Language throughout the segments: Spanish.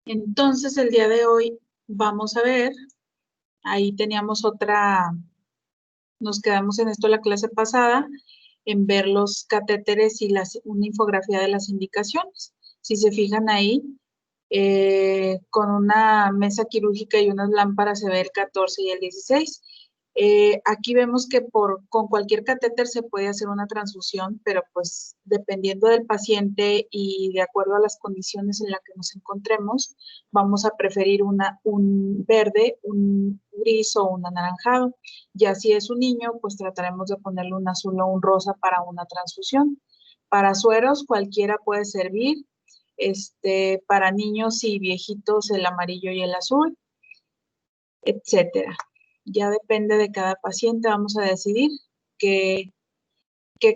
Entonces, el día de hoy vamos a ver, ahí teníamos nos quedamos en esto la clase pasada, en ver los catéteres y una infografía de las indicaciones. Si se fijan ahí, con una mesa quirúrgica y unas lámparas se ve el 14 y el 16. Aquí vemos que con cualquier catéter se puede hacer una transfusión, pero pues dependiendo del paciente y de acuerdo a las condiciones en las que nos encontremos, vamos a preferir un verde, un gris o un anaranjado. Ya si es un niño, pues trataremos de ponerle un azul o un rosa para una transfusión. Para sueros, cualquiera puede servir. Para niños y viejitos, el amarillo y el azul, etcétera. Ya depende de cada paciente, vamos a decidir qué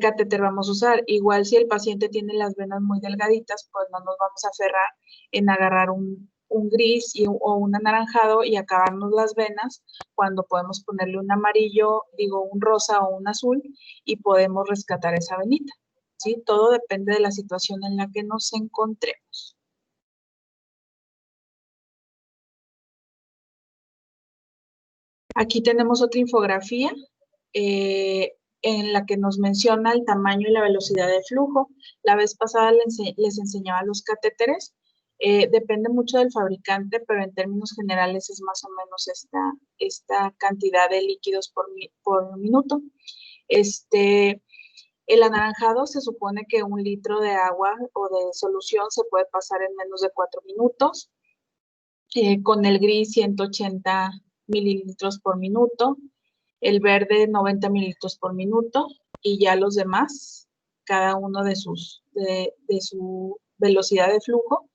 catéter vamos a usar. Igual si el paciente tiene las venas muy delgaditas, pues no nos vamos a aferrar en agarrar un gris o un anaranjado y acabarnos las venas cuando podemos ponerle un amarillo, un rosa o un azul y podemos rescatar esa venita. ¿Sí? Todo depende de la situación en la que nos encontremos. Aquí tenemos otra infografía en la que nos menciona el tamaño y la velocidad de flujo. La vez pasada les enseñaba los catéteres. Depende mucho del fabricante, pero en términos generales es más o menos esta cantidad de líquidos por minuto. El anaranjado se supone que 1 litro de agua o de solución se puede pasar en menos de 4 minutos. Con el gris 180 mililitros por minuto, el verde 90 mililitros por minuto y ya los demás, cada uno de su velocidad de flujo.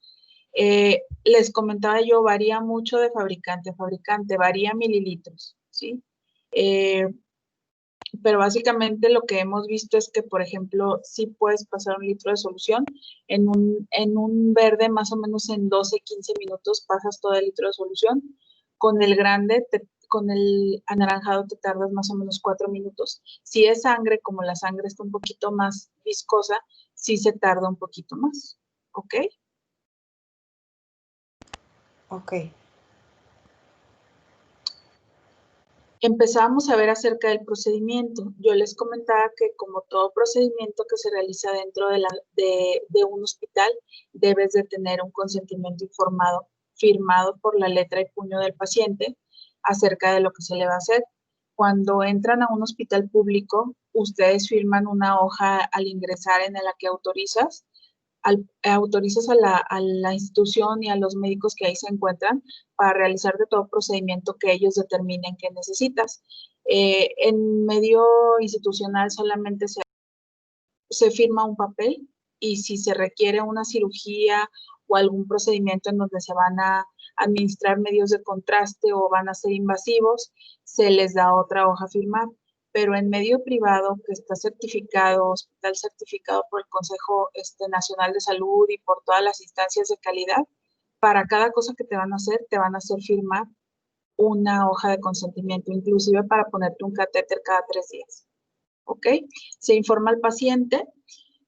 Les comentaba yo, varía mucho de fabricante a fabricante, varía mililitros, ¿sí? Pero básicamente lo que hemos visto es que, por ejemplo, sí puedes pasar 1 litro de solución. En un verde, más o menos en 12, 15 minutos pasas todo el litro de solución. Con el grande, con el anaranjado te tardas más o menos 4 minutos. Si es sangre, como la sangre está un poquito más viscosa, sí se tarda un poquito más. ¿Ok? Ok. Empezamos a ver acerca del procedimiento. Yo les comentaba que como todo procedimiento que se realiza dentro de un hospital, debes de tener un consentimiento informado, firmado por la letra y puño del paciente acerca de lo que se le va a hacer. Cuando entran a un hospital público, ustedes firman una hoja al ingresar en la que autorizas a la institución y a los médicos que ahí se encuentran para realizarte todo procedimiento que ellos determinen que necesitas. En medio institucional solamente se firma un papel y si se requiere una cirugía o algún procedimiento en donde se van a administrar medios de contraste o van a ser invasivos, se les da otra hoja a firmar. Pero en medio privado que está certificado, hospital certificado por el Consejo Nacional de Salud y por todas las instancias de calidad, para cada cosa que te van a hacer firmar una hoja de consentimiento, inclusive para ponerte un catéter cada 3 días. ¿Ok? Se informa al paciente,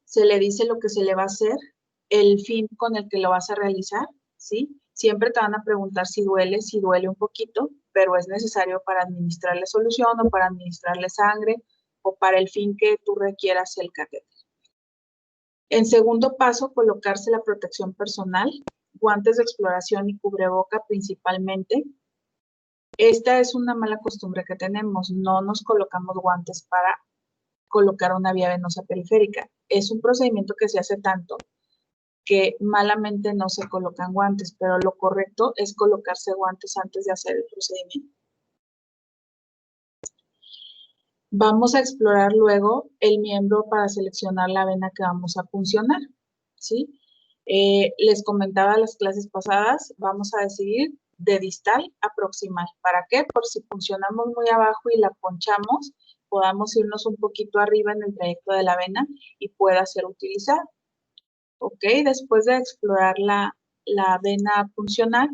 se le dice lo que se le va a hacer, el fin con el que lo vas a realizar, ¿sí? Siempre te van a preguntar si duele un poquito, pero es necesario para administrarle solución o para administrarle sangre o para el fin que tú requieras el catéter. En segundo paso, colocarse la protección personal, guantes de exploración y cubreboca principalmente. Esta es una mala costumbre que tenemos, no nos colocamos guantes para colocar una vía venosa periférica. Es un procedimiento que se hace tanto que malamente no se colocan guantes, pero lo correcto es colocarse guantes antes de hacer el procedimiento. Vamos a explorar luego el miembro para seleccionar la vena que vamos a puncionar, ¿sí? Les comentaba las clases pasadas, vamos a decidir de distal a proximal. ¿Para qué? Por si puncionamos muy abajo y la ponchamos, podamos irnos un poquito arriba en el trayecto de la vena y pueda ser utilizada. Ok, después de explorar la vena puncional,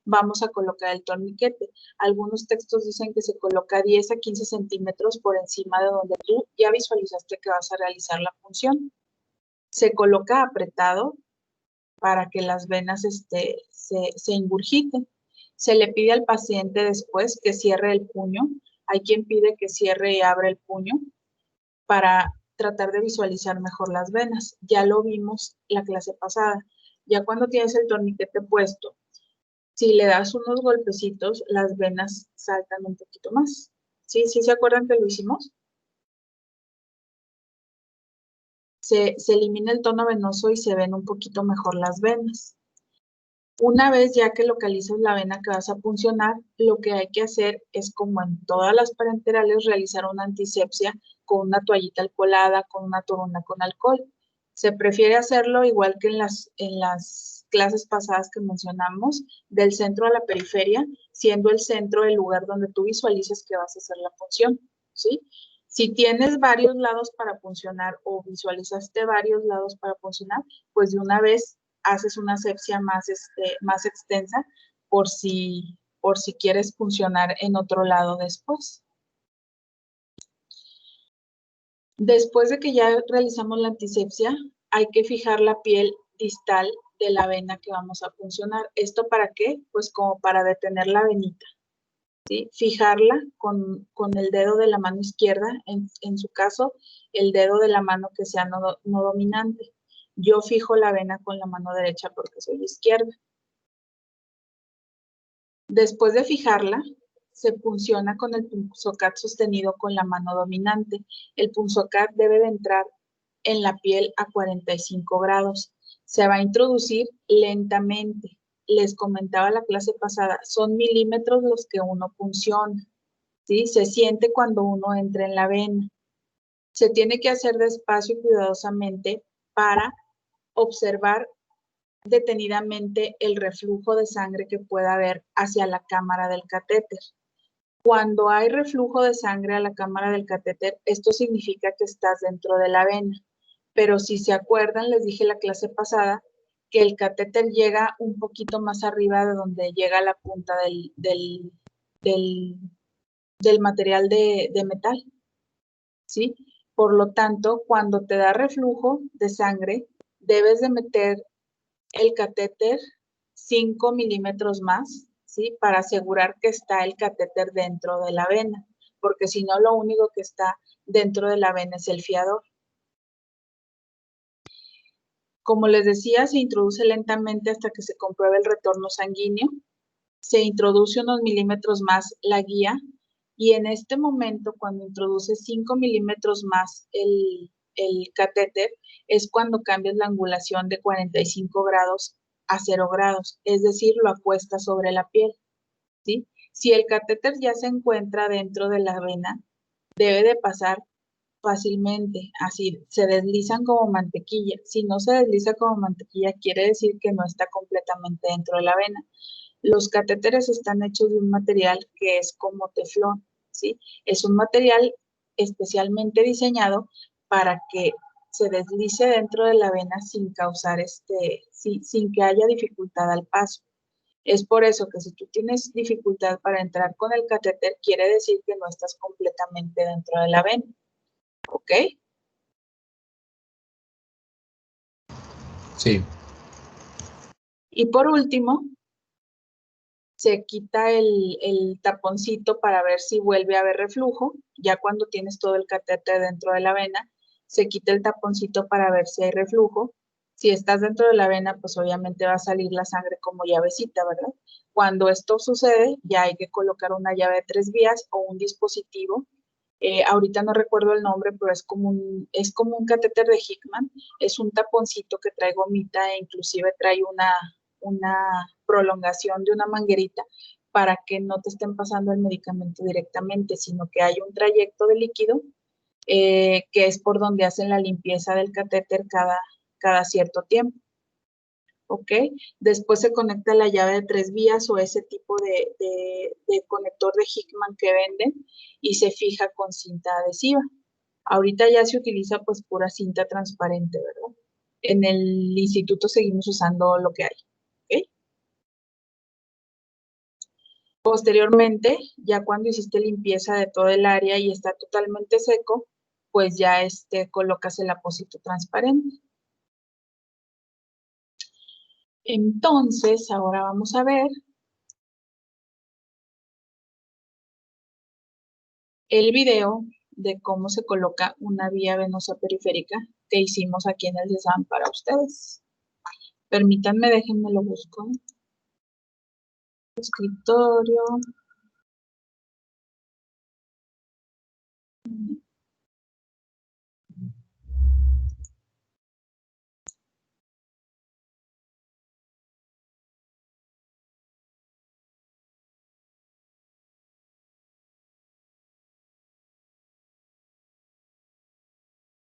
vamos a colocar el torniquete. Algunos textos dicen que se coloca 10 a 15 centímetros por encima de donde tú ya visualizaste que vas a realizar la punción. Se coloca apretado para que las venas se ingurgiten. Se le pide al paciente después que cierre el puño. Hay quien pide que cierre y abra el puño para tratar de visualizar mejor las venas. Ya lo vimos la clase pasada. Ya cuando tienes el torniquete puesto, si le das unos golpecitos, las venas saltan un poquito más. ¿Sí? ¿Sí se acuerdan que lo hicimos? Se elimina el tono venoso y se ven un poquito mejor las venas. Una vez ya que localizas la vena que vas a puncionar, lo que hay que hacer es, como en todas las parenterales, realizar una antisepsia con una toallita alcoholada, con una toronja con alcohol. Se prefiere hacerlo igual que en las clases pasadas que mencionamos, del centro a la periferia, siendo el centro el lugar donde tú visualices que vas a hacer la punción, ¿sí? Si tienes varios lados para puncionar o visualizaste varios lados para puncionar, pues de una vez haces una asepsia más extensa por si quieres funcionar en otro lado después. Después de que ya realizamos la antisepsia, hay que fijar la piel distal de la vena que vamos a puncionar. ¿Esto para qué? Pues como para detener la venita, ¿sí? Fijarla con el dedo de la mano izquierda, en su caso, el dedo de la mano que sea no dominante. Yo fijo la vena con la mano derecha porque soy izquierda. Después de fijarla, se punciona con el punzocat sostenido con la mano dominante. El punzocat debe de entrar en la piel a 45 grados. Se va a introducir lentamente. Les comentaba la clase pasada, son milímetros los que uno punciona, ¿sí? Se siente cuando uno entra en la vena. Se tiene que hacer despacio y cuidadosamente para observar detenidamente el reflujo de sangre que pueda haber hacia la cámara del catéter. Cuando hay reflujo de sangre a la cámara del catéter, esto significa que estás dentro de la vena. Pero si se acuerdan, les dije la clase pasada que el catéter llega un poquito más arriba de donde llega la punta del material de metal, ¿sí? Por lo tanto, cuando te da reflujo de sangre, debes de meter el catéter 5 milímetros más, ¿sí? Para asegurar que está el catéter dentro de la vena, porque si no, lo único que está dentro de la vena es el fiador. Como les decía, se introduce lentamente hasta que se compruebe el retorno sanguíneo. Se introduce unos milímetros más la guía y en este momento, cuando introduce 5 milímetros más el catéter, es cuando cambias la angulación de 45 grados a 0 grados, es decir, lo acuesta sobre la piel, ¿sí? Si el catéter ya se encuentra dentro de la vena, debe de pasar fácilmente, así, se deslizan como mantequilla. Si no se desliza como mantequilla, quiere decir que no está completamente dentro de la vena. Los catéteres están hechos de un material que es como teflón, ¿sí? Es un material especialmente diseñado para que se deslice dentro de la vena sin causar sin que haya dificultad al paso. Es por eso que si tú tienes dificultad para entrar con el catéter, quiere decir que no estás completamente dentro de la vena, ¿ok? Sí. Y por último, se quita el taponcito para ver si vuelve a haber reflujo. Ya cuando tienes todo el catéter dentro de la vena, se quita el taponcito para ver si hay reflujo. Si estás dentro de la vena, pues obviamente va a salir la sangre como llavecita, ¿verdad? Cuando esto sucede, ya hay que colocar una llave de 3 vías o un dispositivo. Ahorita no recuerdo el nombre, pero es como un catéter de Hickman. Es un taponcito que trae gomita e inclusive trae una prolongación de una manguerita para que no te estén pasando el medicamento directamente, sino que hay un trayecto de líquido que es por donde hacen la limpieza del catéter cada cierto tiempo. ¿Ok? Después se conecta la llave de 3 vías o ese tipo de conector de Hickman que venden y se fija con cinta adhesiva. Ahorita ya se utiliza pues pura cinta transparente, ¿verdad? En el instituto seguimos usando lo que hay. ¿Ok? Posteriormente, ya cuando hiciste limpieza de todo el área y está totalmente seco, pues ya colocas el apósito transparente. Entonces, ahora vamos a ver el video de cómo se coloca una vía venosa periférica que hicimos aquí en el CESAM para ustedes. Permítanme, déjenme lo busco. Escritorio.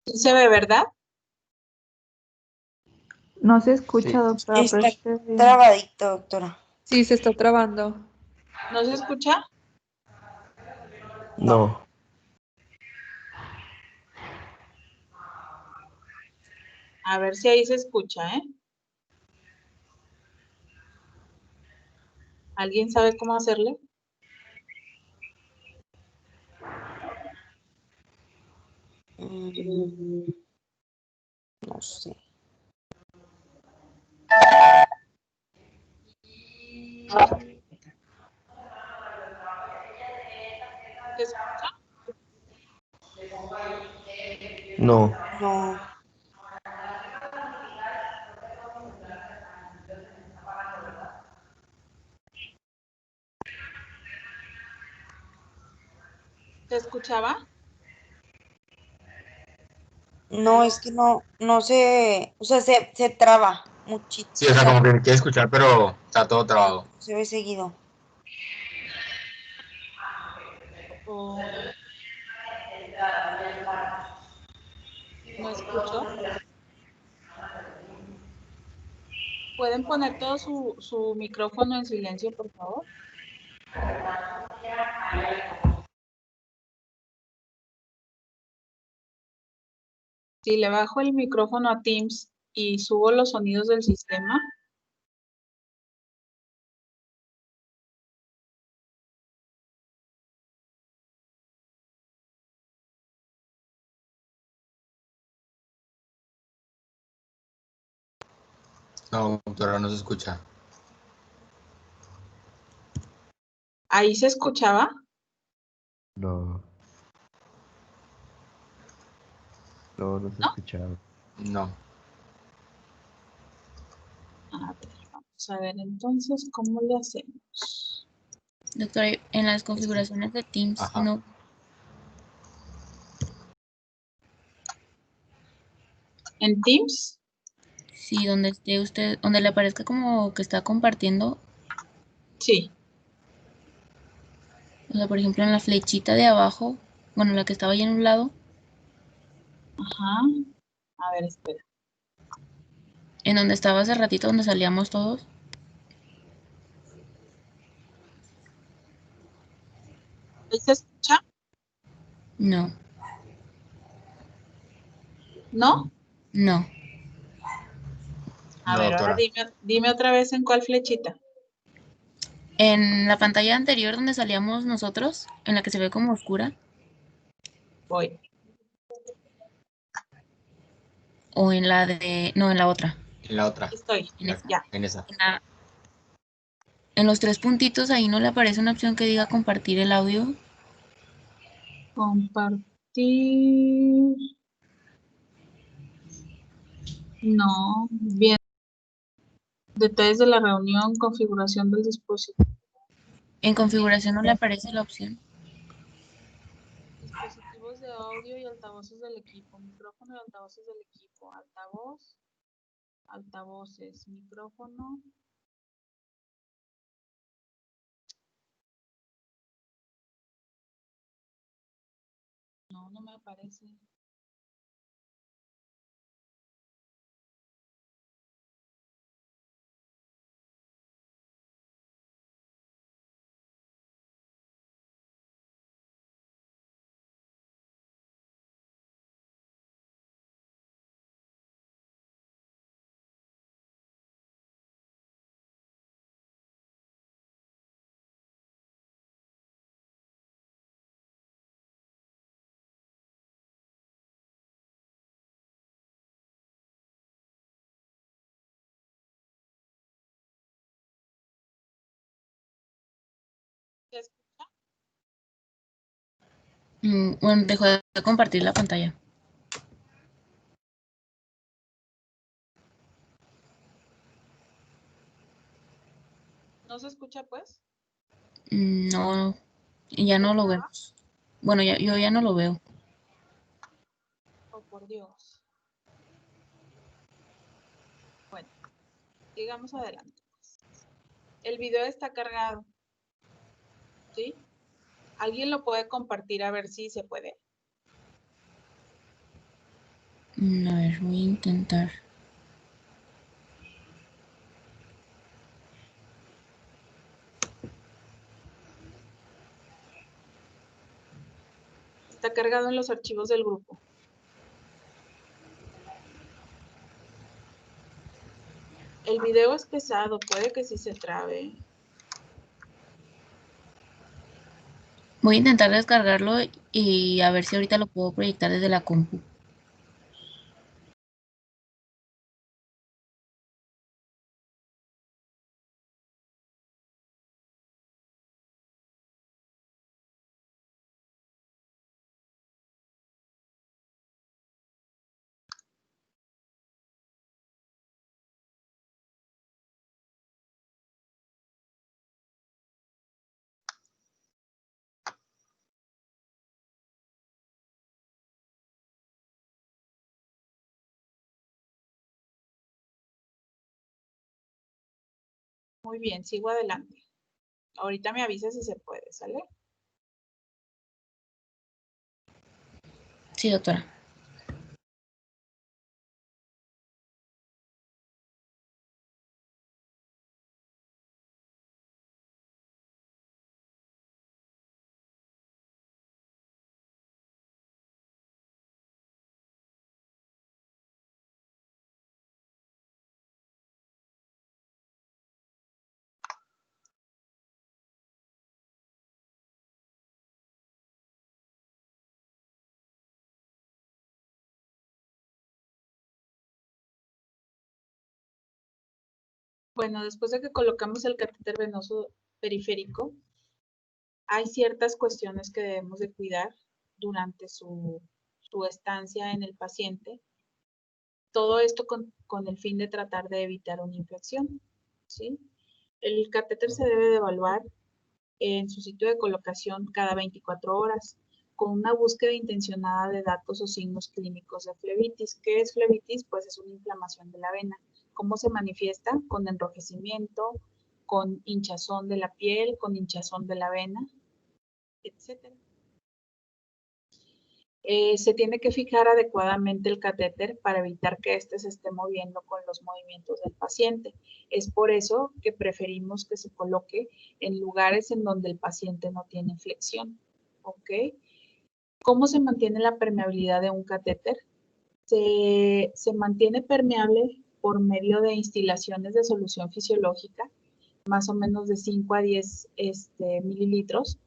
¿Sí se ve, verdad? No se escucha, Sí. doctora, pero Está esté bien. trabadito, doctora. Sí, se está trabando. ¿No se escucha? No. A ver si ahí se escucha, ¿eh? ¿Alguien sabe cómo hacerle? No sé. ¿Se escucha? No. No. ¿Se escuchaba? No, es que no se, o sea, se traba muchísimo. Sí, o sea, como que me quiere escuchar, pero está todo trabado. Se ve seguido. ¿O no escucho? ¿Pueden poner todo su micrófono en silencio, por favor? Si le bajo el micrófono a Teams y subo los sonidos del sistema, No, doctora, no se escucha. ¿ahí se escuchaba? No. No se ¿No? escuchaba. No. A ver, vamos a ver entonces cómo le hacemos. Doctora, en las configuraciones de Teams, Ajá. no, ¿En Teams? sí, donde esté usted, donde le aparezca como que está compartiendo, Sí. o sea, por ejemplo, en la flechita de abajo, bueno, la que estaba ahí en un lado, Ajá. A ver, espera. en donde estaba hace ratito, donde salíamos todos, ¿Ahí se escucha? no, ¿No? no, A No, ver, ahora doctora. dime otra vez en cuál flechita. en la pantalla anterior donde salíamos nosotros, en la que se ve como oscura, Voy. o en la de, no, en la otra, En la otra. Estoy. en esa, Ya. En esa. en los tres puntitos ahí no le aparece una opción que diga compartir el audio, Compartir. No. Bien. Detalles de la reunión, configuración del dispositivo. en configuración no le aparece la opción. Dispositivos de audio y altavoces del equipo. Micrófono y altavoces del equipo. Altavoz. Altavoces. Micrófono. No, no me aparece. ¿Se escucha? Bueno, dejo de compartir la pantalla. ¿No se escucha, pues? No, ya no lo vemos. Bueno, yo ya no lo veo. Oh, por Dios. Bueno, sigamos adelante. El video está cargado, ¿sí? ¿Alguien lo puede compartir a ver si se puede? A ver, voy a intentar. Está cargado en los archivos del grupo. El video es pesado, puede que sí se trabe. Voy a intentar descargarlo y a ver si ahorita lo puedo proyectar desde la compu. Muy bien, sigo adelante. Ahorita me avisa si se puede, ¿sale? Sí, doctora. Bueno, después de que colocamos el catéter venoso periférico, hay ciertas cuestiones que debemos de cuidar durante su estancia en el paciente. Todo esto con el fin de tratar de evitar una infección, ¿sí? El catéter se debe de evaluar en su sitio de colocación cada 24 horas con una búsqueda intencionada de datos o signos clínicos de flebitis. ¿Qué es flebitis? Pues es una inflamación de la vena. ¿Cómo se manifiesta? Con enrojecimiento, con hinchazón de la piel, con hinchazón de la vena, etc. Se tiene que fijar adecuadamente el catéter para evitar que éste se esté moviendo con los movimientos del paciente. Es por eso que preferimos que se coloque en lugares en donde el paciente no tiene flexión. ¿Ok? ¿Cómo se mantiene la permeabilidad de un catéter? Se mantiene permeable por medio de instilaciones de solución fisiológica, más o menos de 5 a 10 mililitros,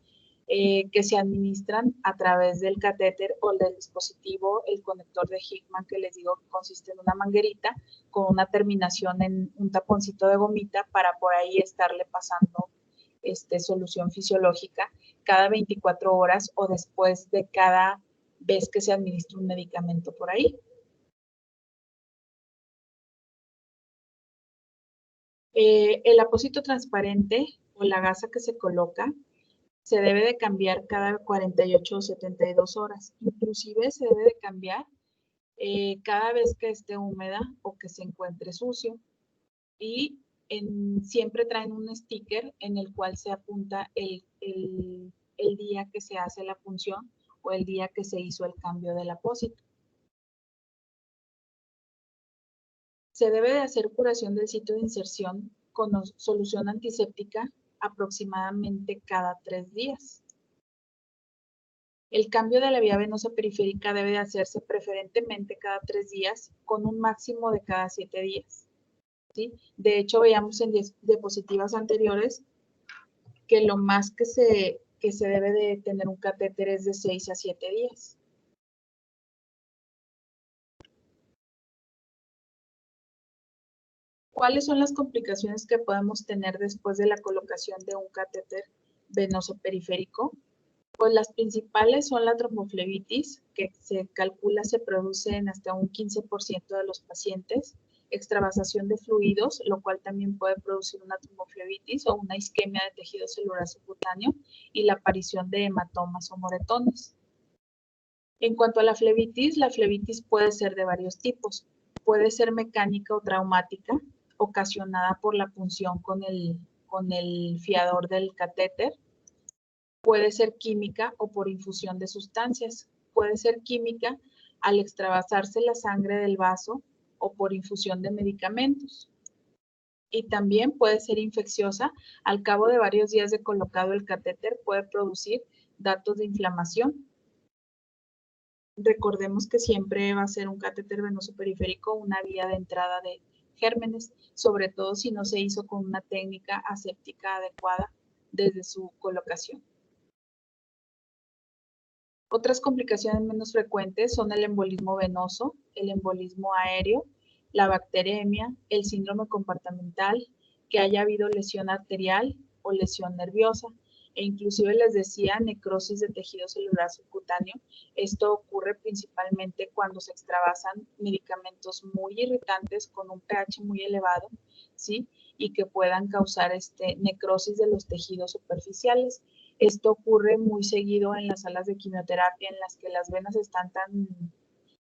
que se administran a través del catéter o del dispositivo, el conector de Hickman, que les digo que consiste en una manguerita con una terminación en un taponcito de gomita para por ahí estarle pasando solución fisiológica cada 24 horas o después de cada vez que se administra un medicamento por ahí. El apósito transparente o la gasa que se coloca se debe de cambiar cada 48 o 72 horas. Inclusive se debe de cambiar cada vez que esté húmeda o que se encuentre sucio. Y siempre traen un sticker en el cual se apunta el día que se hace la punción o el día que se hizo el cambio del apósito. Se debe de hacer curación del sitio de inserción con solución antiséptica aproximadamente cada 3 días. El cambio de la vía venosa periférica debe de hacerse preferentemente cada 3 días con un máximo de cada 7 días. ¿Sí? De hecho, veíamos en diapositivas anteriores que lo más que se debe de tener un catéter es de 6 a 7 días. ¿Cuáles son las complicaciones que podemos tener después de la colocación de un catéter venoso periférico? Pues las principales son la tromboflebitis, que se calcula se produce en hasta un 15% de los pacientes, extravasación de fluidos, lo cual también puede producir una tromboflebitis o una isquemia de tejido celular subcutáneo, y la aparición de hematomas o moretones. En cuanto a la flebitis puede ser de varios tipos. Puede ser mecánica o traumática, ocasionada por la punción con el fiador del catéter. Puede ser química o por infusión de sustancias. Puede ser química al extravasarse la sangre del vaso o por infusión de medicamentos. Y también puede ser infecciosa. Al cabo de varios días de colocado el catéter, puede producir datos de inflamación. Recordemos que siempre va a ser un catéter venoso periférico una vía de entrada de gérmenes, sobre todo si no se hizo con una técnica aséptica adecuada desde su colocación. Otras complicaciones menos frecuentes son el embolismo venoso, el embolismo aéreo, la bacteremia, el síndrome compartimental, que haya habido lesión arterial o lesión nerviosa, e inclusive les decía necrosis de tejido celular subcutáneo. Esto ocurre principalmente cuando se extravasan medicamentos muy irritantes con un pH muy elevado, ¿sí? Y que puedan causar necrosis de los tejidos superficiales. Esto ocurre muy seguido en las salas de quimioterapia, en las que las venas están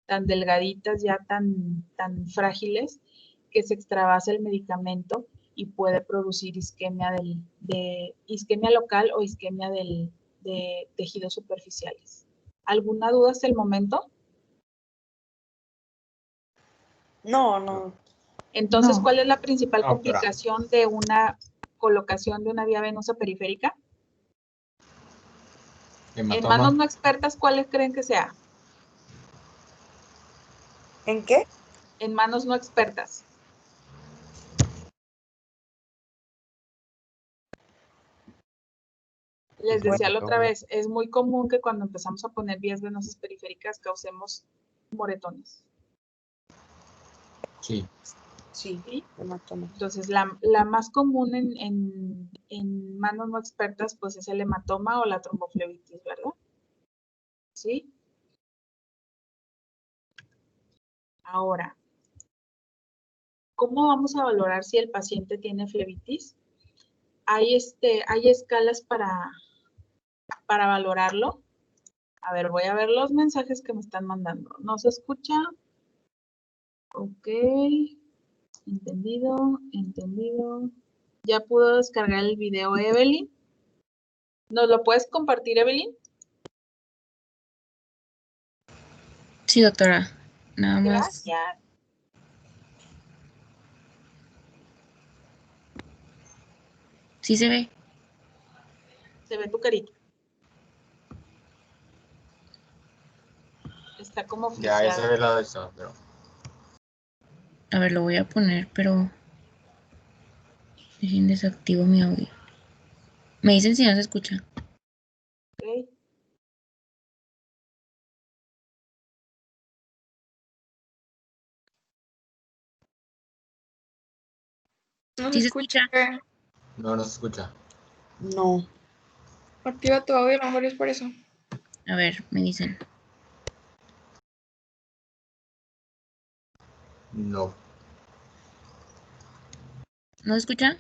tan delgaditas, ya tan frágiles, que se extravasa el medicamento y puede producir isquemia isquemia local o isquemia de tejidos superficiales. ¿Alguna duda hasta el momento? No. Entonces, No. ¿cuál es la principal No, doctora. complicación de una colocación de una vía venosa periférica? En Hematoma. manos no expertas, ¿cuáles creen que sea? ¿En qué? En manos no expertas. Les decía la otra vez, es muy común que cuando empezamos a poner vías venosas periféricas causemos moretones. Sí. Sí, ¿Sí? hematoma. Entonces, la más común en manos no expertas, pues es el hematoma o la tromboflebitis, ¿verdad? ¿Sí? Ahora, ¿cómo vamos a valorar si el paciente tiene flebitis? Hay escalas para valorarlo. A ver, voy a ver los mensajes que me están mandando. ¿No se escucha? Ok. Entendido. Ya pudo descargar el video, Evelyn. ¿Nos lo puedes compartir, Evelyn? Sí, doctora. Nada más. Gracias. Sí se ve. Se ve tu carita. Está como Ya se ve friseada. la de eso, pero. A ver, lo voy a poner, pero dejen desactivo mi audio. Me dicen si no se escucha. Ok. No se ¿Sí se escucha. escucha? No se escucha. No. Activa tu audio, a lo mejor es por eso. A ver, me dicen. No. ¿No se escucha?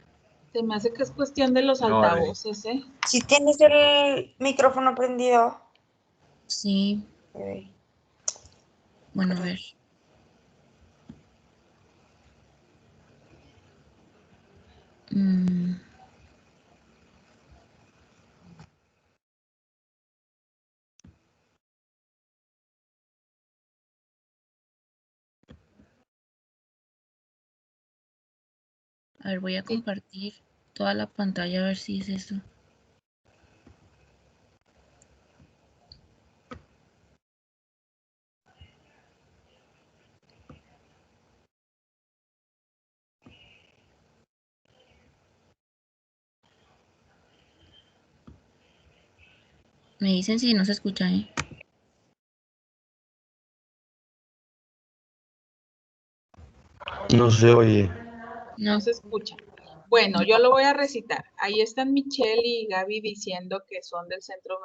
Se me hace que es cuestión de los No, Evelyn. altavoces, ¿eh? Si tienes el micrófono prendido. Sí. Ok. Bueno, a ver. Mm, a ver, voy a Sí. compartir toda la pantalla a ver si es eso. Me dicen si no se escucha, ¿eh? No se oye. No No. se escucha. Bueno, yo lo voy a recitar. Ahí están Michelle y Gaby diciendo que son del Centro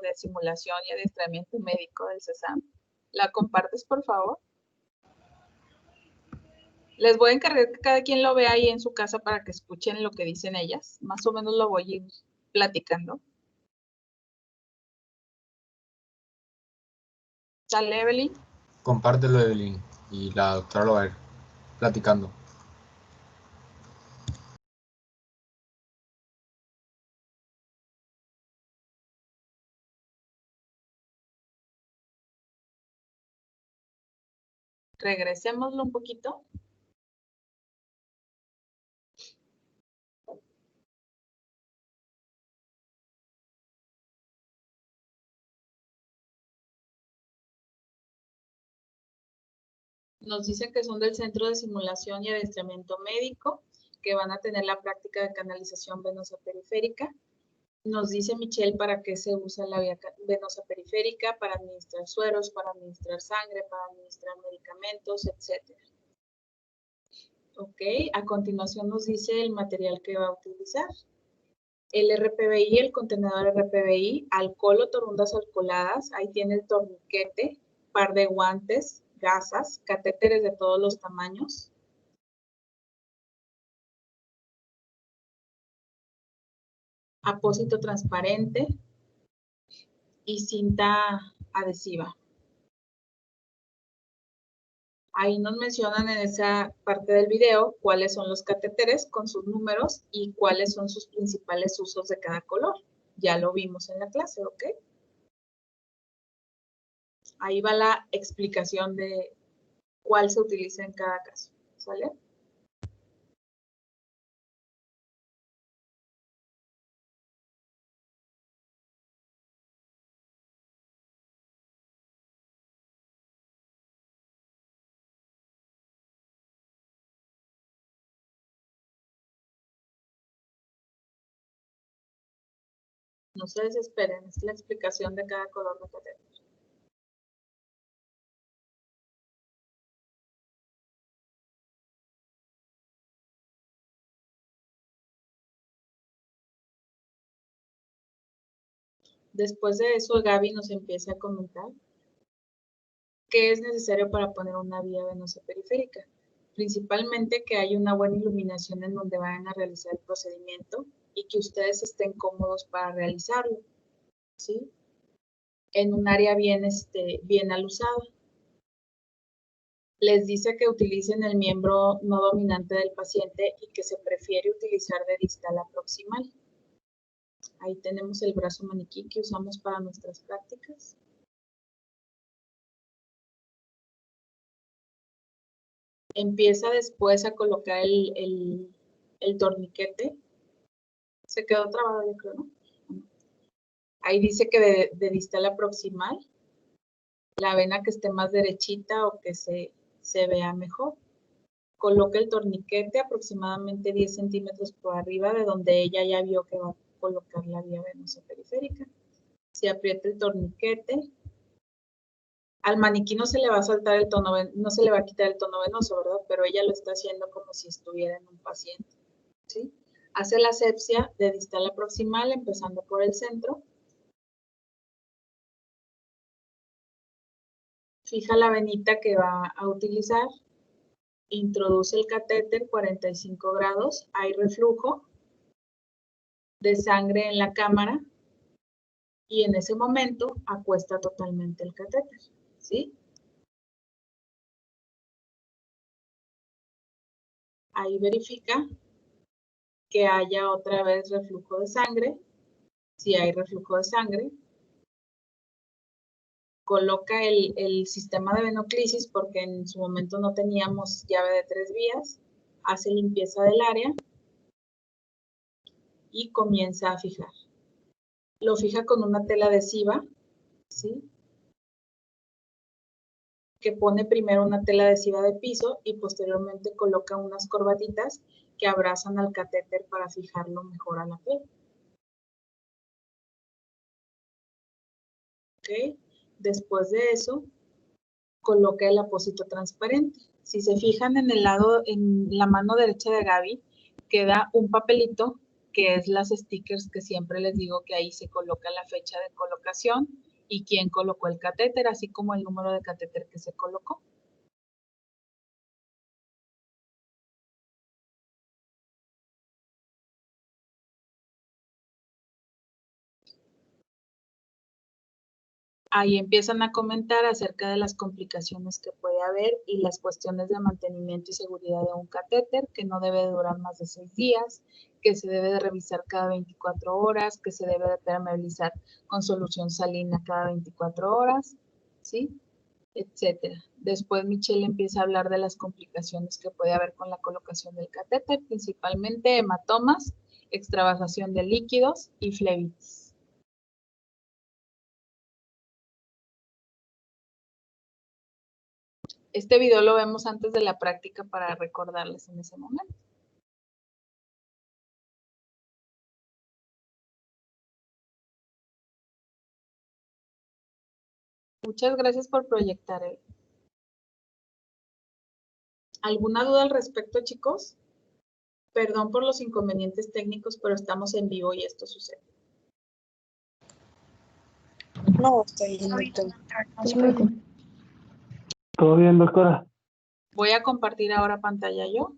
de Simulación y Adiestramiento Médico del CESAM. ¿La compartes, por favor? Les voy a encargar que cada quien lo vea ahí en su casa para que escuchen lo que dicen ellas. Más o menos lo voy a ir platicando. ¿Sale, Evelyn? Compártelo, Evelyn, y la doctora lo va a ir platicando. Regresémoslo un poquito. Nos dicen que son del Centro de Simulación y Adiestramiento Médico, que van a tener la práctica de canalización venosa periférica. Nos dice Michelle para qué se usa la vía venosa periférica, para administrar sueros, para administrar sangre, para administrar medicamentos, etc. Ok, a continuación nos dice el material que va a utilizar. El RPBI, el contenedor RPBI, alcohol o torundas alcoholadas, ahí tiene el torniquete, par de guantes, gasas, catéteres de todos los tamaños. Apósito transparente y cinta adhesiva. Ahí nos mencionan en esa parte del video cuáles son los catéteres con sus números y cuáles son sus principales usos de cada color. Ya lo vimos en la clase, ¿ok? Ahí va la explicación de cuál se utiliza en cada caso, ¿sale? No se desesperen, es la explicación de cada color de catéter. Después de eso, Gaby nos empieza a comentar qué es necesario para poner una vía venosa periférica. Principalmente que haya una buena iluminación en donde vayan a realizar el procedimiento y que ustedes estén cómodos para realizarlo, ¿sí? En un área bien alusada. Les dice que utilicen el miembro no dominante del paciente y que se prefiere utilizar de distal a proximal. Ahí tenemos el brazo maniquí que usamos para nuestras prácticas. Empieza después a colocar el torniquete. Se quedó trabado, yo creo, ¿no? Ahí dice que de distal a proximal, la vena que esté más derechita o que se vea mejor. Coloca el torniquete aproximadamente 10 centímetros por arriba de donde ella ya vio que va a colocar la vía venosa periférica. Se aprieta el torniquete. Al maniquí no se le va a saltar el tono, no se le va a quitar el tono venoso, ¿verdad? Pero ella lo está haciendo como si estuviera en un paciente, ¿sí? Hace la asepsia de distal a proximal, empezando por el centro. Fija la venita que va a utilizar. Introduce el catéter 45 grados. Hay reflujo de sangre en la cámara. Y en ese momento acuesta totalmente el catéter, ¿sí? Ahí verifica que haya otra vez reflujo de sangre. Si hay reflujo de sangre, coloca el sistema de venoclisis porque en su momento no teníamos llave de 3 vías, hace limpieza del área y comienza a fijar. Lo fija con una tela adhesiva, ¿sí? Que pone primero una tela adhesiva de piso y posteriormente coloca unas corbatitas que abrazan al catéter para fijarlo mejor a la piel. ¿Ok? Después de eso, coloca el apósito transparente. Si se fijan en el lado, en la mano derecha de Gaby, queda un papelito que es las stickers que siempre les digo que ahí se coloca la fecha de colocación y quién colocó el catéter, así como el número de catéter que se colocó. Ahí empiezan a comentar acerca de las complicaciones que puede haber y las cuestiones de mantenimiento y seguridad de un catéter, que no debe durar más de 6 días, que se debe de revisar cada 24 horas, que se debe de permeabilizar con solución salina cada 24 horas, ¿sí? Etcétera. Después Michelle empieza a hablar de las complicaciones que puede haber con la colocación del catéter, principalmente hematomas, extravasación de líquidos y flebitis. Este video lo vemos antes de la práctica para recordarles en ese momento. Muchas gracias por proyectar. ¿Alguna duda al respecto, chicos? Perdón por los inconvenientes técnicos, pero estamos en vivo y esto sucede. No, estoy bien, doctor. No se preocupe. ¿Todo bien, doctora? Voy a compartir ahora pantalla yo.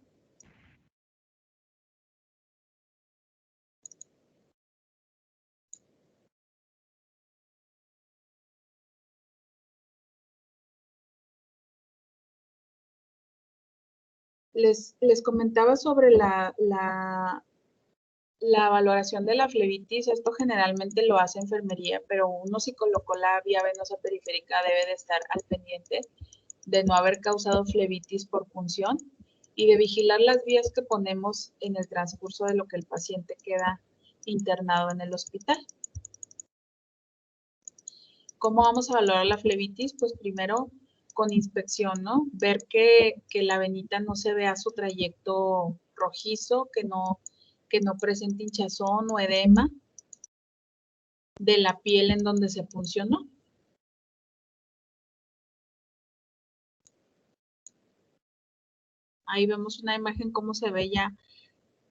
Les comentaba sobre la valoración de la flebitis. Esto generalmente lo hace enfermería, pero uno si colocó la vía venosa periférica debe de estar al pendiente de no haber causado flebitis por punción y de vigilar las vías que ponemos en el transcurso de lo que el paciente queda internado en el hospital. ¿Cómo vamos a valorar la flebitis? Pues primero con inspección, ¿no? Ver que la venita no se vea su trayecto rojizo, que no presente hinchazón o edema de la piel en donde se puncionó. Ahí vemos una imagen cómo se ve ya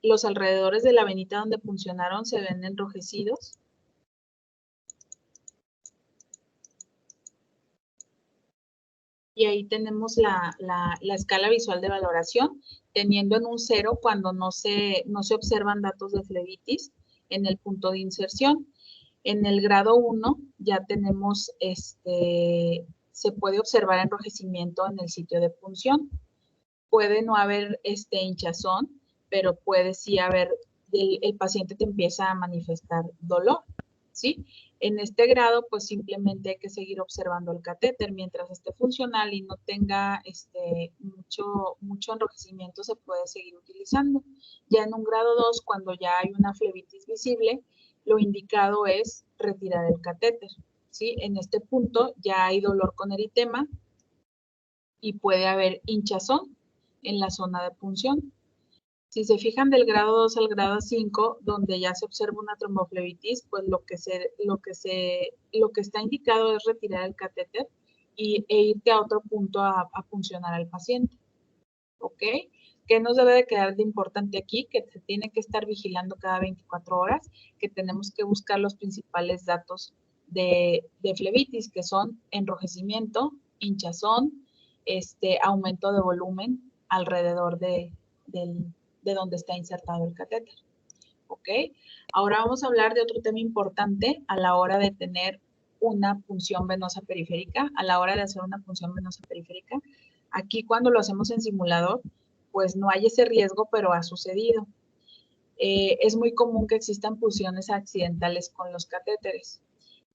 los alrededores de la venita donde puncionaron, se ven enrojecidos. Y ahí tenemos la escala visual de valoración, teniendo en un 0 cuando no se observan datos de flebitis en el punto de inserción. En el grado 1 ya tenemos, se puede observar enrojecimiento en el sitio de punción. Puede no haber hinchazón, pero puede sí haber, el paciente te empieza a manifestar dolor, ¿sí? En este grado, pues simplemente hay que seguir observando el catéter mientras esté funcional y no tenga mucho enrojecimiento, se puede seguir utilizando. Ya en un grado 2, cuando ya hay una flebitis visible, lo indicado es retirar el catéter, ¿sí? En este punto ya hay dolor con eritema y puede haber hinchazón en la zona de punción. Si se fijan del grado 2 al grado 5, donde ya se observa una tromboflebitis, pues lo que está indicado es retirar el catéter e irte a otro punto a puncionar al paciente. ¿Ok? ¿Qué nos debe de quedar de importante aquí? Que se tiene que estar vigilando cada 24 horas, que tenemos que buscar los principales datos de flebitis, que son enrojecimiento, hinchazón, aumento de volumen alrededor de donde está insertado el catéter. ¿Ok? Ahora vamos a hablar de otro tema importante a la hora de tener una punción venosa periférica, a la hora de hacer una punción venosa periférica. Aquí cuando lo hacemos en simulador, pues no hay ese riesgo, pero ha sucedido. Es muy común que existan punciones accidentales con los catéteres.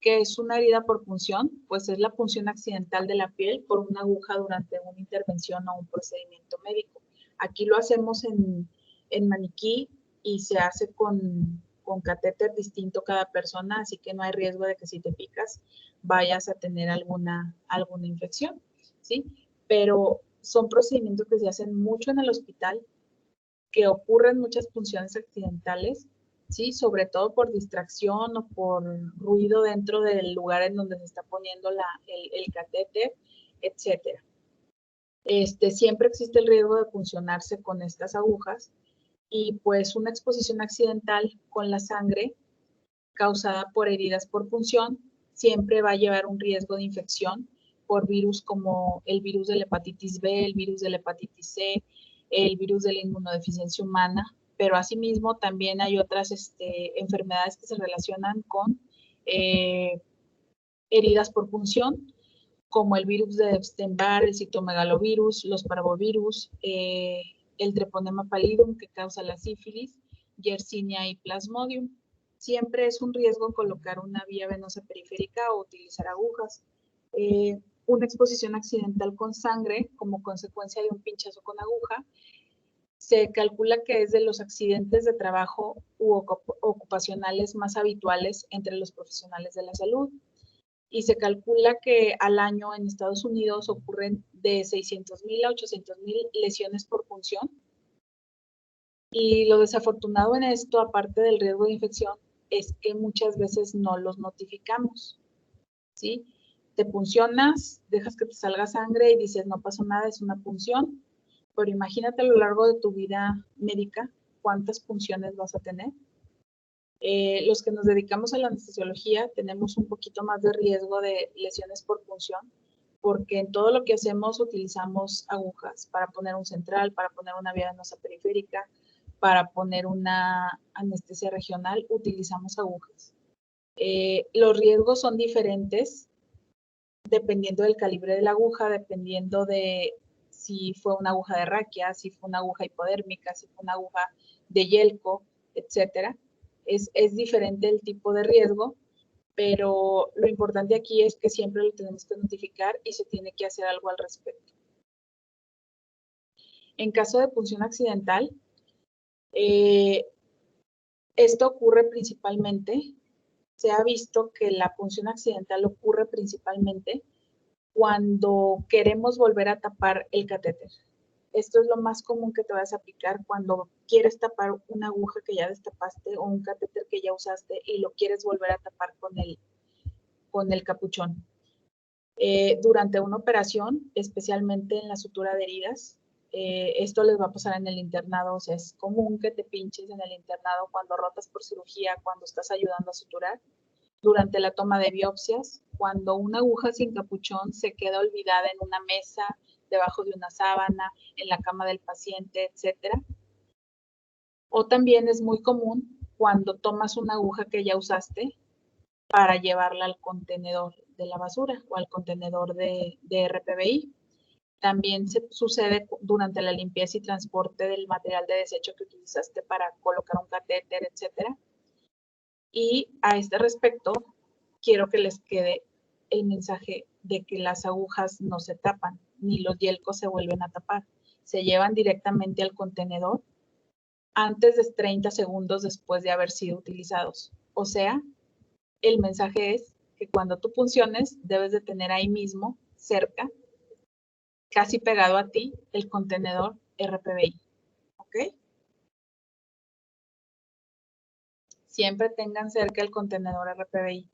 ¿Qué es una herida por punción? Pues es la punción accidental de la piel por una aguja durante una intervención o un procedimiento médico. Aquí lo hacemos en maniquí y se hace con catéter distinto cada persona, así que no hay riesgo de que si te picas vayas a tener alguna infección, ¿sí? Pero son procedimientos que se hacen mucho en el hospital, que ocurren muchas punciones accidentales, ¿sí? Sobre todo por distracción o por ruido dentro del lugar en donde se está poniendo el catéter, etcétera. Siempre existe el riesgo de puncionarse con estas agujas Y pues una exposición accidental con la sangre causada por heridas por punción siempre va a llevar un riesgo de infección por virus como el virus de la hepatitis B, el virus de la hepatitis C, el virus de la inmunodeficiencia humana, pero asimismo también hay otras enfermedades que se relacionan con heridas por punción, como el virus de Epstein-Barr, el citomegalovirus, los parvovirus, el treponema pallidum que causa la sífilis, Yersinia y Plasmodium. Siempre es un riesgo colocar una vía venosa periférica o utilizar agujas. Una exposición accidental con sangre como consecuencia de un pinchazo con aguja, se calcula que es de los accidentes de trabajo u ocupacionales más habituales entre los profesionales de la salud. Y se calcula que al año en Estados Unidos ocurren de 600,000 a 800,000 lesiones por punción. Y lo desafortunado en esto, aparte del riesgo de infección, es que muchas veces no los notificamos, ¿sí? Te puncionas, dejas que te salga sangre y dices, no pasó nada, es una punción. Pero imagínate a lo largo de tu vida médica, ¿cuántas punciones vas a tener? Los que nos dedicamos a la anestesiología tenemos un poquito más de riesgo de lesiones por punción, porque en todo lo que hacemos utilizamos agujas para poner un central, para poner una vía venosa periférica, para poner una anestesia regional, utilizamos agujas. Los riesgos son diferentes dependiendo del calibre de la aguja, dependiendo de si fue una aguja de raquia, si fue una aguja hipodérmica, si fue una aguja de yelco, etcétera. Es diferente el tipo de riesgo, pero lo importante aquí es que siempre lo tenemos que notificar y se tiene que hacer algo al respecto. En caso de punción accidental, esto ocurre principalmente, se ha visto que la punción accidental ocurre principalmente cuando queremos volver a tapar el catéter. Esto es lo más común que te vas a aplicar cuando quieres tapar una aguja que ya destapaste o un catéter que ya usaste y lo quieres volver a tapar con el capuchón. Durante una operación, especialmente en la sutura de heridas, esto les va a pasar en el internado, o sea, es común que te pinches en el internado cuando rotas por cirugía, cuando estás ayudando a suturar, durante la toma de biopsias, cuando una aguja sin capuchón se queda olvidada en una mesa, debajo de una sábana, en la cama del paciente, etc. O también es muy común cuando tomas una aguja que ya usaste para llevarla al contenedor de la basura o al contenedor de RPBI. También sucede durante la limpieza y transporte del material de desecho que utilizaste para colocar un catéter, etc. Y a este respecto, quiero que les quede el mensaje de que las agujas no se tapan, ni los yelcos se vuelven a tapar. Se llevan directamente al contenedor antes de 30 segundos después de haber sido utilizados. O sea, el mensaje es que cuando tú punciones, debes de tener ahí mismo, cerca, casi pegado a ti, el contenedor RPBI. ¿Ok? Siempre tengan cerca el contenedor RPBI.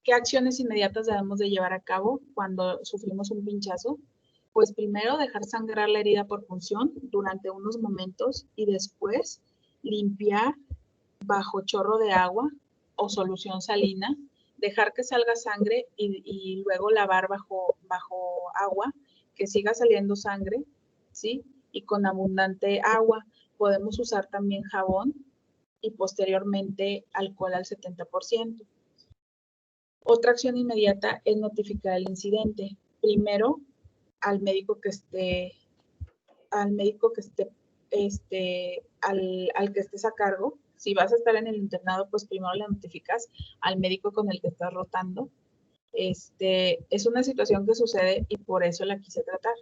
¿Qué acciones inmediatas debemos de llevar a cabo cuando sufrimos un pinchazo? Pues primero dejar sangrar la herida por punción durante unos momentos y después limpiar bajo chorro de agua o solución salina, dejar que salga sangre y luego lavar bajo agua, que siga saliendo sangre, ¿sí? Y con abundante agua. Podemos usar también jabón y posteriormente alcohol al 70%. Otra acción inmediata es notificar el incidente. Primero, al médico que esté, al que estés a cargo. Si vas a estar en el internado, pues primero le notificas al médico con el que estás rotando. Es una situación que sucede y por eso la quise tratar,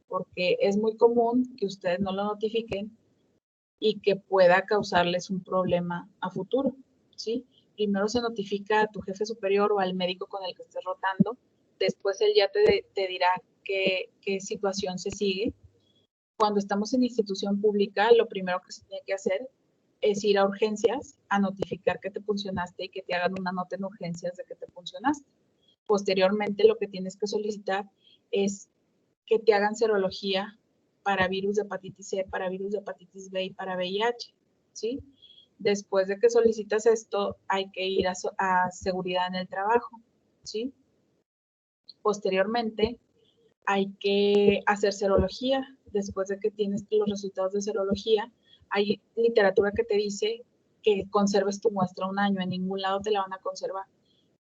porque es muy común que ustedes no lo notifiquen y que pueda causarles un problema a futuro, ¿sí? Primero se notifica a tu jefe superior o al médico con el que estés rotando, después él ya te dirá qué situación se sigue. Cuando estamos en institución pública, lo primero que se tiene que hacer es ir a urgencias a notificar que te puncionaste y que te hagan una nota en urgencias de que te puncionaste. Posteriormente, lo que tienes que solicitar es que te hagan serología para virus de hepatitis C, para virus de hepatitis B y para VIH, ¿sí? Después de que solicitas esto, hay que ir a seguridad en el trabajo, ¿sí? Posteriormente, hay que hacer serología. Después de que tienes los resultados de serología, hay literatura que te dice que conserves tu muestra un año. En ningún lado te la van a conservar,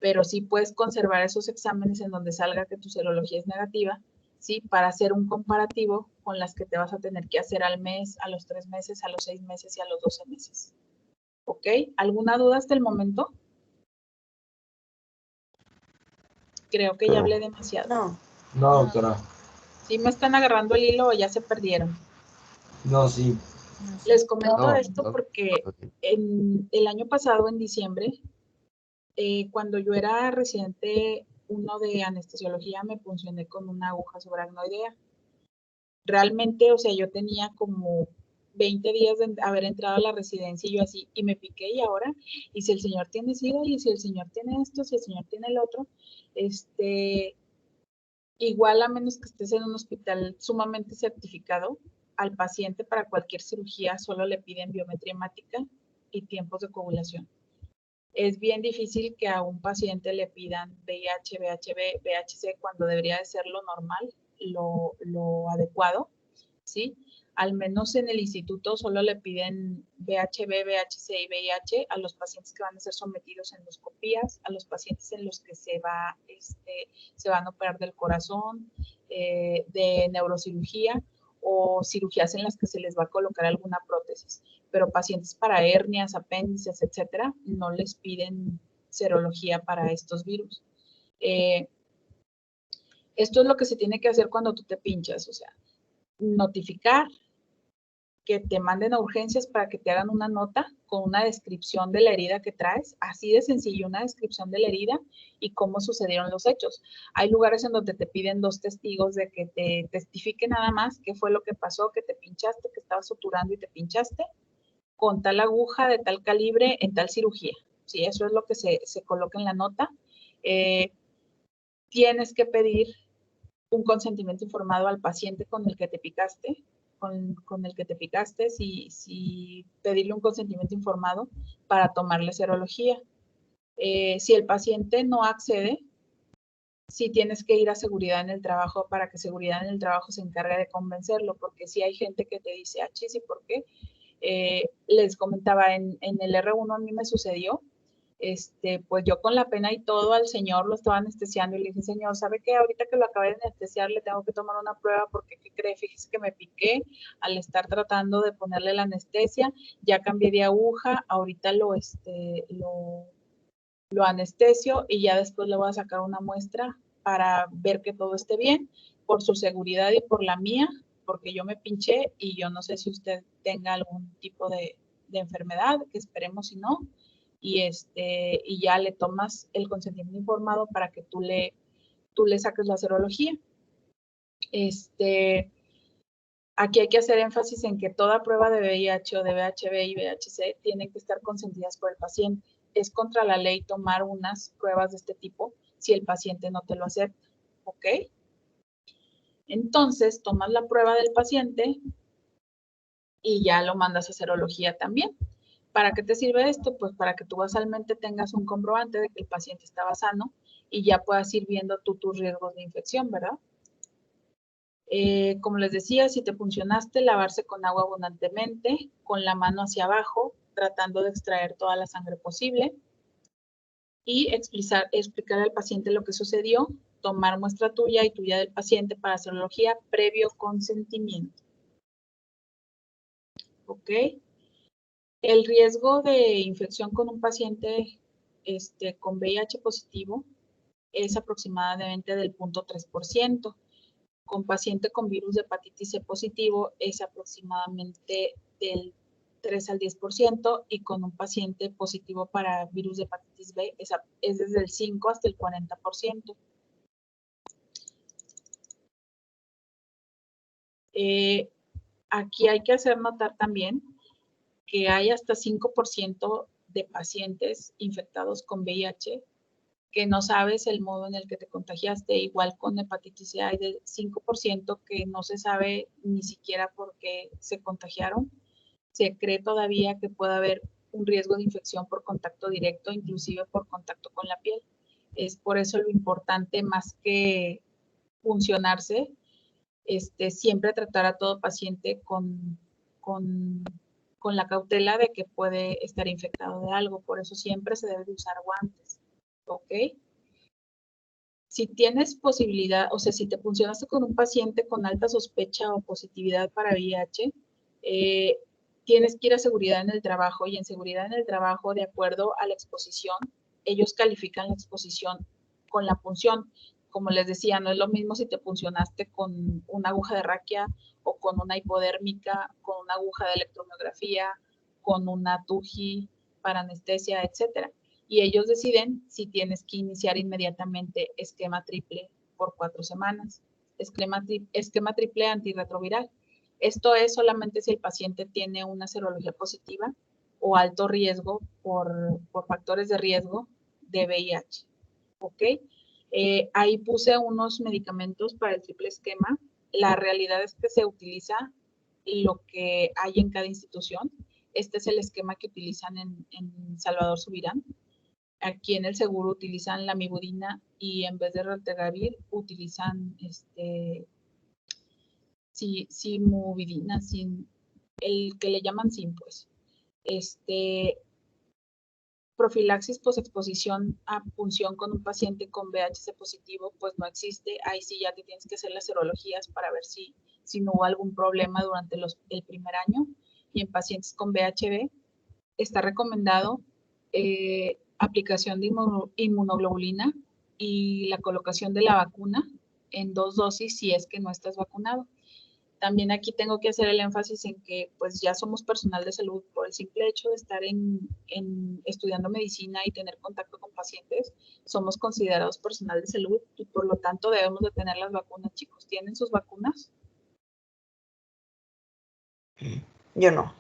pero sí puedes conservar esos exámenes en donde salga que tu serología es negativa, ¿sí? Para hacer un comparativo con las que te vas a tener que hacer al mes, a los 3 meses, a los 6 meses y a los 12 meses. ¿Ok? ¿Alguna duda hasta el momento? Creo que ya hablé demasiado. No. No, doctora. ¿Sí me están agarrando el hilo o ya se perdieron? No, sí. No sé. Les comento No, esto no. porque el año pasado, en diciembre, cuando yo era residente 1 de anestesiología, me puncioné con una aguja subaracnoidea. Realmente, o sea, yo tenía como 20 días de haber entrado a la residencia y yo así, y me piqué y ahora, y si el señor tiene SIDA, y si el señor tiene esto, si el señor tiene el otro, igual a menos que estés en un hospital sumamente certificado, al paciente para cualquier cirugía solo le piden biometría hemática y tiempos de coagulación. Es bien difícil que a un paciente le pidan VIH, VHB, VHC cuando debería de ser lo normal, lo adecuado, ¿sí? Al menos en el instituto solo le piden VHB, VHC y VIH a los pacientes que van a ser sometidos a endoscopías, a los pacientes en los que se van a operar del corazón, de neurocirugía o cirugías en las que se les va a colocar alguna prótesis. Pero pacientes para hernias, apéndices, etcétera, no les piden serología para estos virus. Esto es lo que se tiene que hacer cuando tú te pinchas, o sea, notificar que te manden a urgencias para que te hagan una nota con una descripción de la herida que traes, así de sencillo, una descripción de la herida y cómo sucedieron los hechos. Hay lugares en donde te piden 2 testigos de que te testifiquen nada más qué fue lo que pasó, que te pinchaste, que estabas suturando y te pinchaste, con tal aguja de tal calibre en tal cirugía. Sí, eso es lo que se coloca en la nota. Tienes que pedir un consentimiento informado al paciente con el que te picaste, con el que te picaste, si pedirle un consentimiento informado para tomarle serología. Si el paciente no accede, sí tienes que ir a seguridad en el trabajo para que seguridad en el trabajo se encargue de convencerlo, porque si hay gente que te dice, ah, chis, ¿y por qué? Les comentaba, en el R1 a mí me sucedió, pues yo con la pena y todo al señor lo estaba anestesiando y le dije, señor, ¿sabe qué? Ahorita que lo acabé de anestesiar le tengo que tomar una prueba porque, ¿qué cree? Fíjese que me piqué al estar tratando de ponerle la anestesia, ya cambié de aguja, ahorita lo anestesio y ya después le voy a sacar una muestra para ver que todo esté bien, por su seguridad y por la mía, porque yo me pinché y yo no sé si usted tenga algún tipo de enfermedad, que esperemos si no, y ya le tomas el consentimiento informado para que tú le saques la serología. Aquí hay que hacer énfasis en que toda prueba de VIH o de VHB y VHC tienen que estar consentidas por el paciente. Es contra la ley tomar unas pruebas de este tipo si el paciente no te lo acepta, ¿ok? Entonces, tomas la prueba del paciente y ya lo mandas a serología también. ¿Para qué te sirve esto? Pues para que tú basalmente tengas un comprobante de que el paciente estaba sano y ya puedas ir viendo tú tus riesgos de infección, ¿verdad? Como les decía, si te puncionaste, lavarse con agua abundantemente, con la mano hacia abajo, tratando de extraer toda la sangre posible y explicar al paciente lo que sucedió, tomar muestra tuya y tuya del paciente para serología previo consentimiento. ¿Ok? El riesgo de infección con un paciente con VIH positivo es aproximadamente del 0.3%. Con paciente con virus de hepatitis C positivo es aproximadamente del 3 al 10% y con un paciente positivo para virus de hepatitis B es desde el 5 hasta el 40%. Aquí hay que hacer notar también que hay hasta 5% de pacientes infectados con VIH que no sabes el modo en el que te contagiaste. Igual con hepatitis C hay del 5% que no se sabe ni siquiera por qué se contagiaron. Se cree todavía que puede haber un riesgo de infección por contacto directo, inclusive por contacto con la piel. Es por eso lo importante, más que funcionarse, siempre tratar a todo paciente con la cautela de que puede estar infectado de algo. Por eso siempre se debe de usar guantes. ¿Ok? Si tienes posibilidad, o sea, si te funcionaste con un paciente con alta sospecha o positividad para VIH, tienes que ir a seguridad en el trabajo, y en seguridad en el trabajo, de acuerdo a la exposición, ellos califican la exposición con la punción. Como les decía, no es lo mismo si te puncionaste con una aguja de raquia o con una hipodérmica, con una aguja de electromiografía, con una TUGI para anestesia, etcétera. Y ellos deciden si tienes que iniciar inmediatamente esquema triple por 4 semanas. Esquema triple antirretroviral. Esto es solamente si el paciente tiene una serología positiva o alto riesgo por factores de riesgo de VIH. ¿Ok? Ahí puse unos medicamentos para el triple esquema. La realidad es que se utiliza lo que hay en cada institución. Este es el esquema que utilizan en Salvador Subirán. Aquí en el seguro utilizan la mibudina, y en vez de raltegravir utilizan simubidina, el que le llaman SIM, pues. Profilaxis posexposición a punción con un paciente con VHC positivo, pues no existe. Ahí sí ya te tienes que hacer las serologías para ver si no hubo algún problema durante el primer año. Y en pacientes con VHB está recomendado aplicación de inmunoglobulina y la colocación de la vacuna en 2 dosis si es que no estás vacunado. También aquí tengo que hacer el énfasis en que pues ya somos personal de salud. Por el simple hecho de estar estudiando medicina y tener contacto con pacientes, somos considerados personal de salud, y por lo tanto debemos de tener las vacunas. Chicos, ¿tienen sus vacunas? Yo no.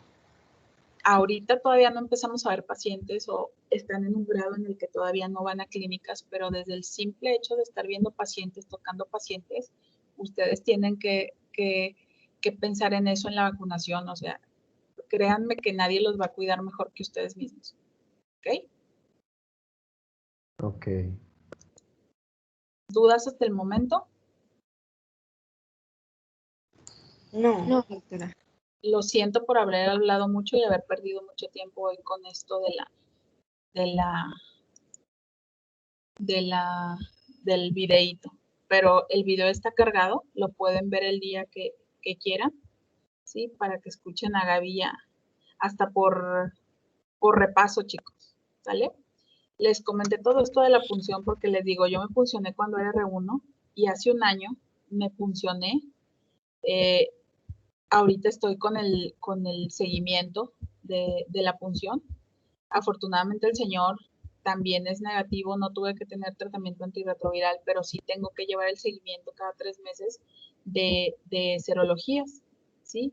Ahorita todavía no empezamos a ver pacientes, o están en un grado en el que todavía no van a clínicas, pero desde el simple hecho de estar viendo pacientes, tocando pacientes, ustedes tienen que pensar en eso, en la vacunación. O sea, créanme que nadie los va a cuidar mejor que ustedes mismos. ¿Ok? Ok. ¿Dudas hasta el momento? No. No, doctora. Lo siento por haber hablado mucho y haber perdido mucho tiempo hoy con esto del videíto. Pero el video está cargado, lo pueden ver el día que quieran, ¿sí? Para que escuchen a Gaby ya, hasta por repaso, chicos, ¿sale? Les comenté todo esto de la punción porque les digo, yo me puncioné cuando era R1 y hace un año me puncioné. Ahorita estoy con el seguimiento de la punción. Afortunadamente el señor también es negativo, no tuve que tener tratamiento antirretroviral, pero sí tengo que llevar el seguimiento cada 3 meses de serologías, ¿sí?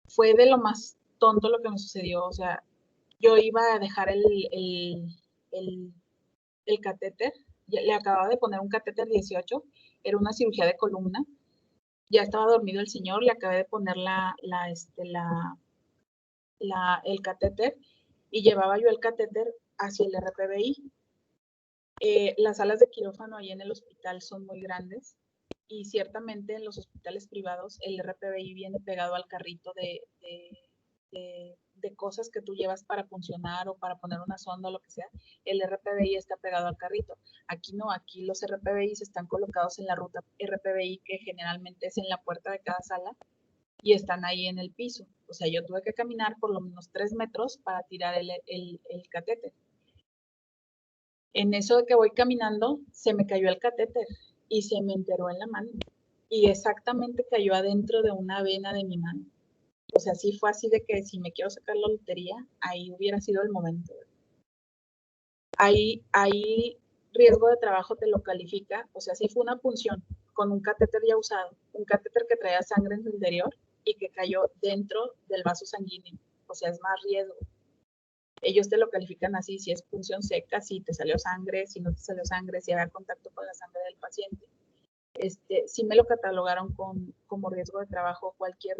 Fue de lo más tonto lo que me sucedió. O sea, yo iba a dejar el catéter, le acababa de poner un catéter 18, era una cirugía de columna, ya estaba dormido el señor, le acabé de poner el catéter, y llevaba yo el catéter hacia el RPBI. Las salas de quirófano ahí en el hospital son muy grandes, y ciertamente en los hospitales privados el RPBI viene pegado al carrito de cosas que tú llevas para funcionar o para poner una sonda o lo que sea. El RPBI está pegado al carrito. Aquí no, aquí los RPBIs están colocados en la ruta RPBI, que generalmente es en la puerta de cada sala, y están ahí en el piso. O sea, yo tuve que caminar por lo menos 3 metros para tirar el catéter. En eso de que voy caminando, se me cayó el catéter y se me enterró en la mano. Y exactamente cayó adentro de una vena de mi mano. O sea, sí fue así de que si me quiero sacar la lotería, ahí hubiera sido el momento. Ahí riesgo de trabajo te lo califica. O sea, sí fue una punción con un catéter ya usado, un catéter que traía sangre en su interior y que cayó dentro del vaso sanguíneo. O sea, es más riesgo. Ellos te lo califican así, si es punción seca, si te salió sangre, si no te salió sangre, si había contacto con la sangre del paciente. Sí me lo catalogaron como riesgo de trabajo. Cualquier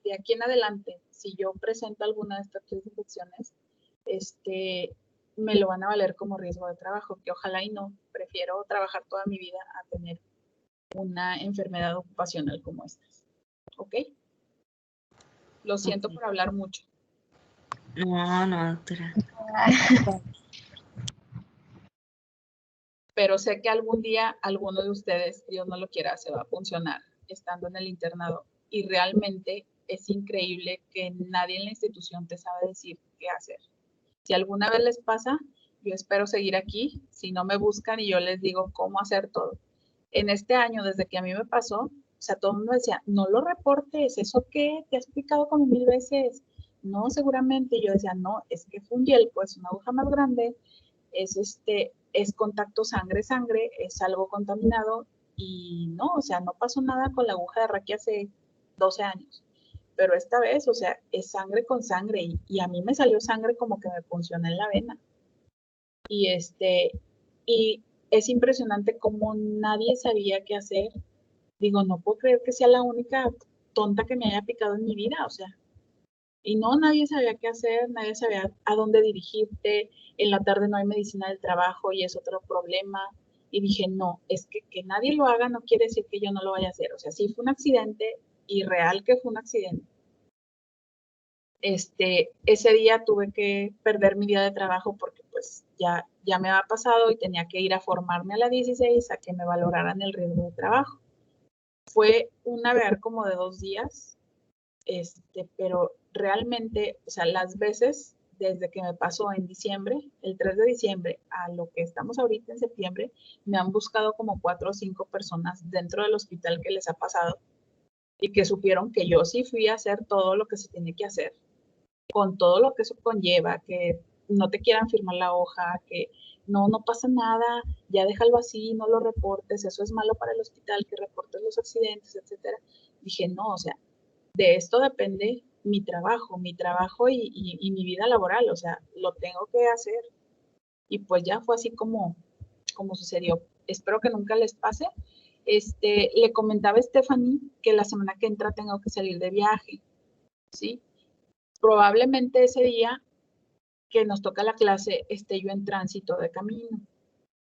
de aquí en adelante, si yo presento alguna de estas 3 infecciones, me lo van a valer como riesgo de trabajo, que ojalá y no. Prefiero trabajar toda mi vida a tener una enfermedad ocupacional como estas. ¿Ok? Lo siento por hablar mucho. No, doctora. Pero sé que algún día alguno de ustedes, Dios no lo quiera, se va a funcionar estando en el internado. Y realmente es increíble que nadie en la institución te sabe decir qué hacer. Si alguna vez les pasa, yo espero seguir aquí. Si no me buscan y yo les digo cómo hacer todo. En este año, desde que a mí me pasó, o sea, todo el mundo decía, no lo reportes, ¿eso qué? Te has explicado como 1000 veces. No, seguramente. Y yo decía, no, es que fue un yelpo, es una aguja más grande, es contacto sangre-sangre, es algo contaminado y no, o sea, no pasó nada con la aguja de raquia hace 12 años. Pero esta vez, o sea, es sangre con sangre y a mí me salió sangre como que me funciona en la vena. Y y es impresionante cómo nadie sabía qué hacer. Digo, no puedo creer que sea la única tonta que me haya picado en mi vida, o sea. Y no, nadie sabía qué hacer, nadie sabía a dónde dirigirte. En la tarde no hay medicina del trabajo y es otro problema. Y dije, no, es que nadie lo haga no quiere decir que yo no lo vaya a hacer. O sea, sí fue un accidente y real que fue un accidente. Ese día tuve que perder mi día de trabajo porque pues ya me había pasado y tenía que ir a formarme a la 16 a que me valoraran el riesgo de trabajo. Fue un navegar como de 2 días, pero realmente, o sea, las veces desde que me pasó en diciembre, el 3 de diciembre, a lo que estamos ahorita en septiembre, me han buscado como 4 o 5 personas dentro del hospital que les ha pasado y que supieron que yo sí fui a hacer todo lo que se tiene que hacer, con todo lo que eso conlleva, que no te quieran firmar la hoja, que no pasa nada, ya déjalo así, no lo reportes, eso es malo para el hospital, que reportes los accidentes, etcétera. Dije, no, o sea, de esto depende mi trabajo y mi vida laboral, o sea, lo tengo que hacer. Y pues ya fue así como sucedió. Espero que nunca les pase. Le comentaba a Stephanie que la semana que entra tengo que salir de viaje, ¿sí? Probablemente ese día que nos toca la clase esté yo en tránsito de camino,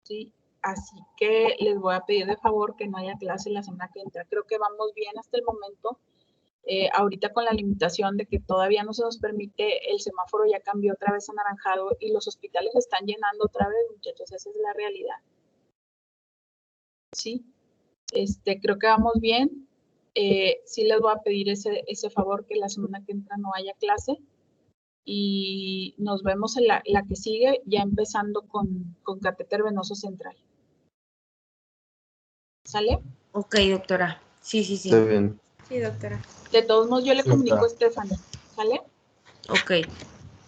¿sí? Así que les voy a pedir de favor que no haya clase la semana que entra. Creo que vamos bien hasta el momento. Ahorita con la limitación de que todavía no se nos permite, el semáforo ya cambió otra vez a anaranjado y los hospitales están llenando otra vez, muchachos, esa es la realidad. Sí, creo que vamos bien. Sí les voy a pedir ese favor que la semana que entra no haya clase y nos vemos en la que sigue, ya empezando con catéter venoso central. ¿Sale? Ok, doctora. Sí. Está bien. Sí, doctora. De todos modos, yo le Sí, comunico a doctora. Stephanie. ¿Sale? Ok.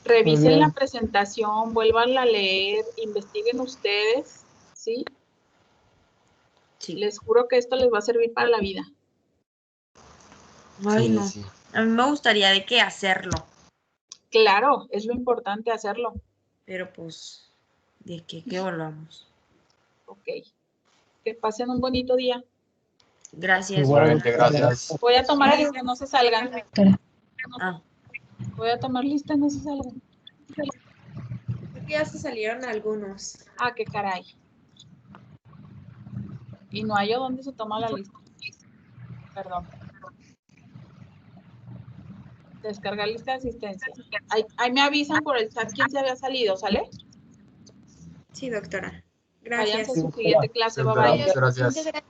Revisen bien. la presentación, vuélvanla a leer, investiguen ustedes, ¿sí? Sí. Les juro que esto les va a servir para la vida. Ay, Sí, no. sí. A mí me gustaría de qué hacerlo, Claro, es lo importante hacerlo. pero pues, de qué volvamos. Ok. Que pasen un bonito día. Gracias. Igual. Igualmente, gracias. Voy a tomar lista, no se salgan. Ah, Voy a tomar lista, no se salgan. Creo que ya se salieron algunos. Ah, qué caray. Y no hay dónde se toma la lista. Perdón. Descargar lista de asistencia. Ahí me avisan por el chat quién se había salido, ¿sale? Sí, doctora. Váyanse a Gracias. su siguiente clase. Bye Doctora, bye. muchas gracias.